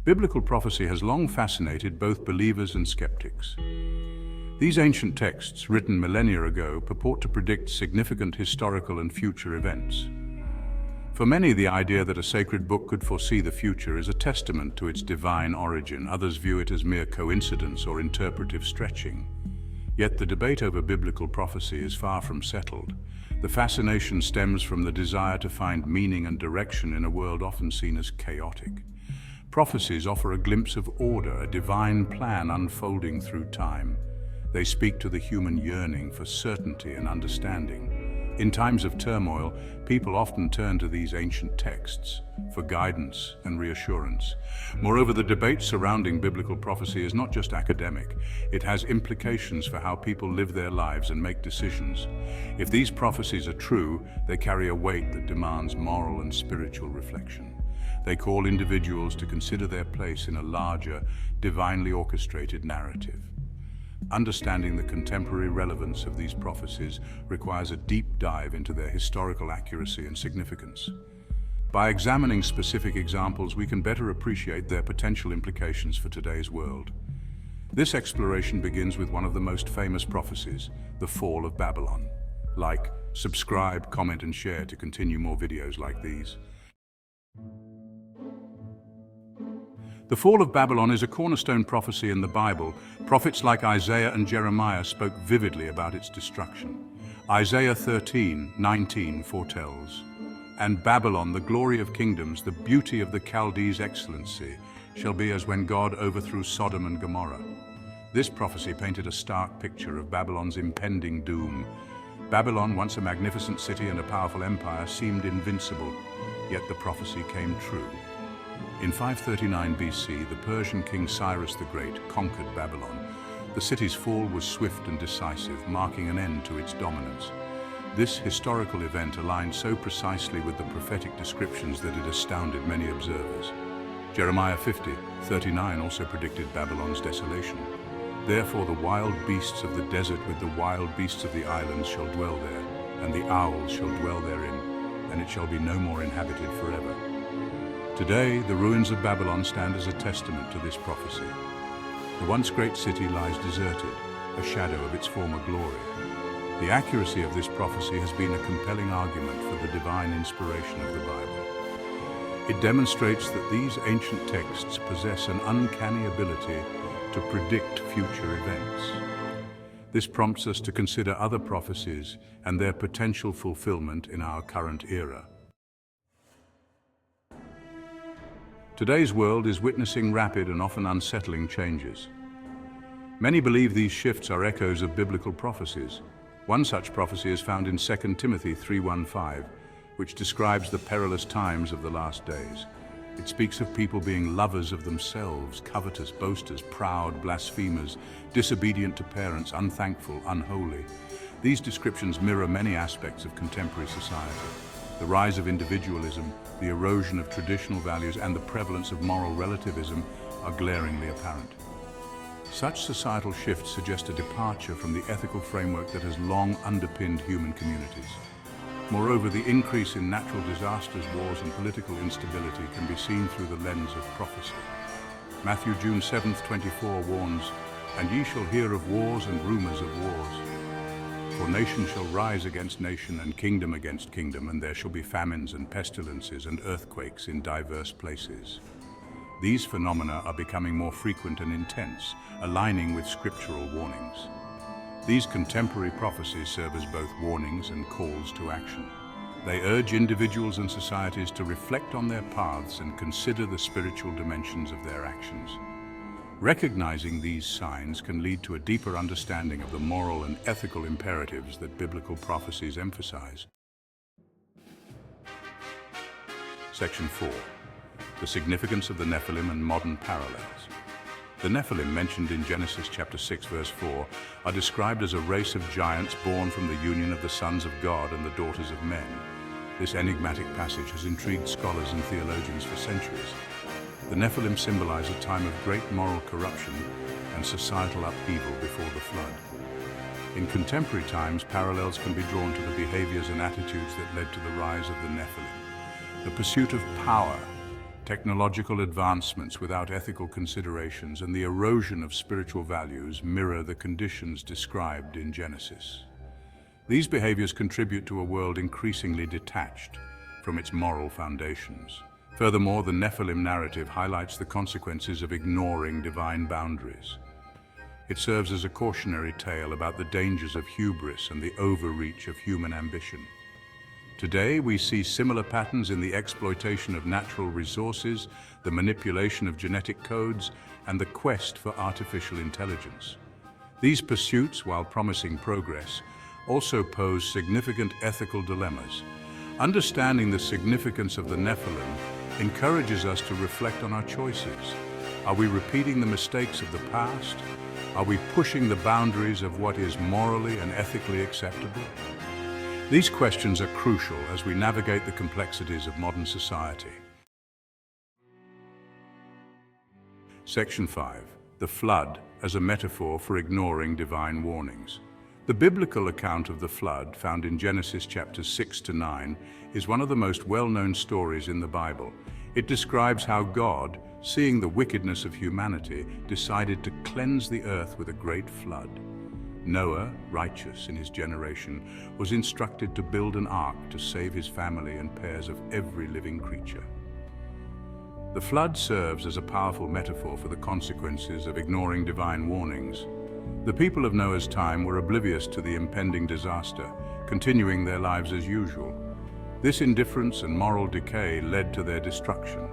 Biblical prophecy has long fascinated both believers and skeptics. These ancient texts, written millennia ago, purport to predict significant historical and future events. For many, the idea that a sacred book could foresee the future is a testament to its divine origin. Others view it as mere coincidence or interpretive stretching. Yet the debate over biblical prophecy is far from settled. The fascination stems from the desire to find meaning and direction in a world often seen as chaotic. Prophecies offer a glimpse of order, a divine plan unfolding through time. They speak to the human yearning for certainty and understanding. In times of turmoil, people often turn to these ancient texts for guidance and reassurance. Moreover, the debate surrounding biblical prophecy is not just academic. It has implications for how people live their lives and make decisions. If these prophecies are true, they carry a weight that demands moral and spiritual reflection. They call individuals to consider their place in a larger, divinely orchestrated narrative. Understanding the contemporary relevance of these prophecies requires a deep dive into their historical accuracy and significance. By examining specific examples, we can better appreciate their potential implications for today's world. This exploration begins with one of the most famous prophecies, the fall of Babylon. Like, subscribe, comment, and share to continue more videos like these. The fall of Babylon is a cornerstone prophecy in the Bible. Prophets like Isaiah and Jeremiah spoke vividly about its destruction. Isaiah 13:19 foretells, "And Babylon, the glory of kingdoms, the beauty of the Chaldees' excellency, shall be as when God overthrew Sodom and Gomorrah." This prophecy painted a stark picture of Babylon's impending doom. Babylon, once a magnificent city and a powerful empire, seemed invincible, yet the prophecy came true. In 539 BC, the Persian king Cyrus the Great conquered Babylon. The city's fall was swift and decisive, marking an end to its dominance. This historical event aligned so precisely with the prophetic descriptions that it astounded many observers. Jeremiah 50:39 also predicted Babylon's desolation. "Therefore the wild beasts of the desert with the wild beasts of the islands shall dwell there, and the owls shall dwell therein, and it shall be no more inhabited forever." Today, the ruins of Babylon stand as a testament to this prophecy. The once great city lies deserted, a shadow of its former glory. The accuracy of this prophecy has been a compelling argument for the divine inspiration of the Bible. It demonstrates that these ancient texts possess an uncanny ability to predict future events. This prompts us to consider other prophecies and their potential fulfillment in our current era. Today's world is witnessing rapid and often unsettling changes. Many believe these shifts are echoes of biblical prophecies. One such prophecy is found in 2 Timothy 3:1-5, which describes the perilous times of the last days. It speaks of people being lovers of themselves, covetous, boasters, proud, blasphemers, disobedient to parents, unthankful, unholy. These descriptions mirror many aspects of contemporary society. The rise of individualism, the erosion of traditional values, and the prevalence of moral relativism are glaringly apparent. Such societal shifts suggest a departure from the ethical framework that has long underpinned human communities. Moreover, the increase in natural disasters, wars, and political instability can be seen through the lens of prophecy. Matthew June 7:24 warns, "And ye shall hear of wars and rumors of wars. For nation shall rise against nation, and kingdom against kingdom, and there shall be famines and pestilences and earthquakes in diverse places." These phenomena are becoming more frequent and intense, aligning with scriptural warnings. These contemporary prophecies serve as both warnings and calls to action. They urge individuals and societies to reflect on their paths and consider the spiritual dimensions of their actions. Recognizing these signs can lead to a deeper understanding of the moral and ethical imperatives that biblical prophecies emphasize. Section 4. The significance of the Nephilim and modern parallels. The Nephilim, mentioned in Genesis chapter 6, verse 4, are described as a race of giants born from the union of the sons of God and the daughters of men. This enigmatic passage has intrigued scholars and theologians for centuries. The Nephilim symbolize a time of great moral corruption and societal upheaval before the flood. In contemporary times, parallels can be drawn to the behaviors and attitudes that led to the rise of the Nephilim. The pursuit of power, Technological advancements without ethical considerations and the erosion of spiritual values mirror the conditions described in Genesis. These behaviors contribute to a world increasingly detached from its moral foundations. Furthermore, the Nephilim narrative highlights the consequences of ignoring divine boundaries. It serves as a cautionary tale about the dangers of hubris and the overreach of human ambition. Today, we see similar patterns in the exploitation of natural resources, the manipulation of genetic codes, and the quest for artificial intelligence. These pursuits, while promising progress, also pose significant ethical dilemmas. Understanding the significance of the Nephilim encourages us to reflect on our choices. Are we repeating the mistakes of the past? Are we pushing the boundaries of what is morally and ethically acceptable? These questions are crucial as we navigate the complexities of modern society. Section 5. The Flood as a metaphor for ignoring divine warnings. The biblical account of the flood, found in Genesis chapters 6 to 9, is one of the most well-known stories in the Bible. It describes how God, seeing the wickedness of humanity, decided to cleanse the earth with a great flood. Noah, righteous in his generation, was instructed to build an ark to save his family and pairs of every living creature. The flood serves as a powerful metaphor for the consequences of ignoring divine warnings. The people of Noah's time were oblivious to the impending disaster, continuing their lives as usual. This indifference and moral decay led to their destruction.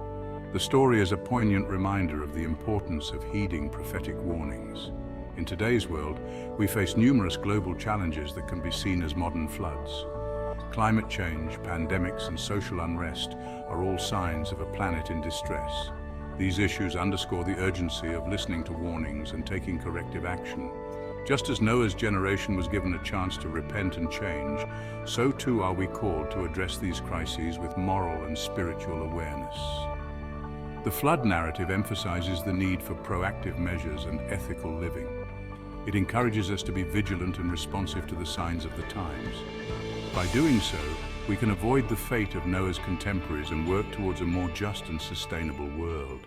The story is a poignant reminder of the importance of heeding prophetic warnings. In today's world, we face numerous global challenges that can be seen as modern floods. Climate change, pandemics, and social unrest are all signs of a planet in distress. These issues underscore the urgency of listening to warnings and taking corrective action. Just as Noah's generation was given a chance to repent and change, so too are we called to address these crises with moral and spiritual awareness. The flood narrative emphasizes the need for proactive measures and ethical living. It encourages us to be vigilant and responsive to the signs of the times. By doing so, we can avoid the fate of Noah's contemporaries and work towards a more just and sustainable world.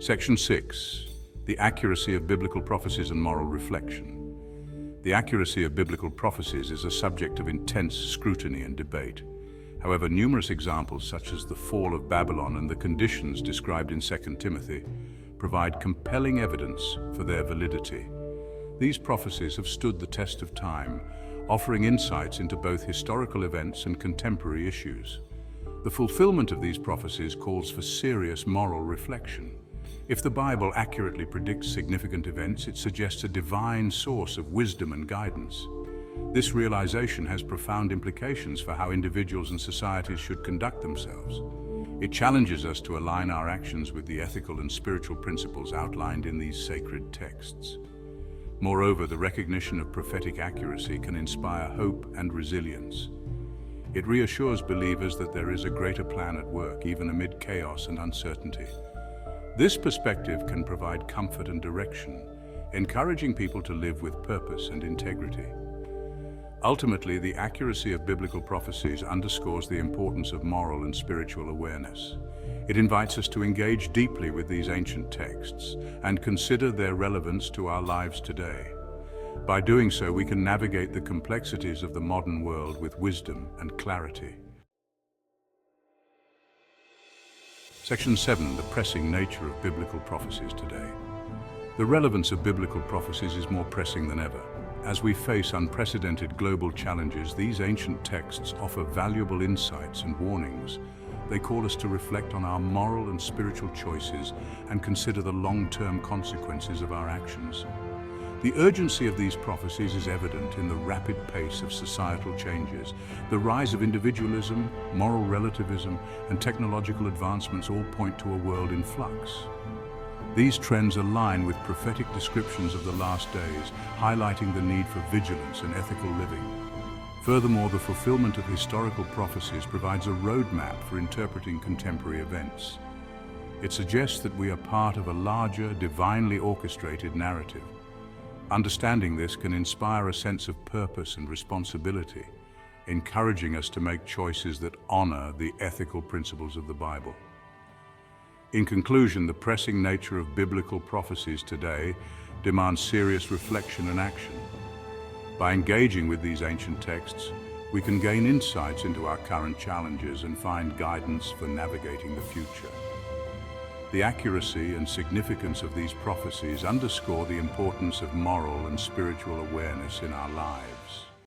Section 6. The accuracy of biblical prophecies and moral reflection. The accuracy of biblical prophecies is a subject of intense scrutiny and debate. However, numerous examples such as the fall of Babylon and the conditions described in 2 Timothy provide compelling evidence for their validity. These prophecies have stood the test of time, offering insights into both historical events and contemporary issues. The fulfillment of these prophecies calls for serious moral reflection. If the Bible accurately predicts significant events, it suggests a divine source of wisdom and guidance. This realization has profound implications for how individuals and societies should conduct themselves. It challenges us to align our actions with the ethical and spiritual principles outlined in these sacred texts. Moreover, the recognition of prophetic accuracy can inspire hope and resilience. It reassures believers that there is a greater plan at work, even amid chaos and uncertainty. This perspective can provide comfort and direction, encouraging people to live with purpose and integrity. Ultimately, the accuracy of biblical prophecies underscores the importance of moral and spiritual awareness. It invites us to engage deeply with these ancient texts and consider their relevance to our lives today. By doing so, we can navigate the complexities of the modern world with wisdom and clarity. Section 7. The pressing nature of biblical prophecies today. The relevance of biblical prophecies is more pressing than ever. As we face unprecedented global challenges, these ancient texts offer valuable insights and warnings. They call us to reflect on our moral and spiritual choices and consider the long-term consequences of our actions. The urgency of these prophecies is evident in the rapid pace of societal changes. The rise of individualism, moral relativism, and technological advancements all point to a world in flux. These trends align with prophetic descriptions of the last days, highlighting the need for vigilance and ethical living. Furthermore, the fulfillment of historical prophecies provides a roadmap for interpreting contemporary events. It suggests that we are part of a larger, divinely orchestrated narrative. Understanding this can inspire a sense of purpose and responsibility, encouraging us to make choices that honor the ethical principles of the Bible. In conclusion, the pressing nature of biblical prophecies today demands serious reflection and action. By engaging with these ancient texts, we can gain insights into our current challenges and find guidance for navigating the future. The accuracy and significance of these prophecies underscore the importance of moral and spiritual awareness in our lives.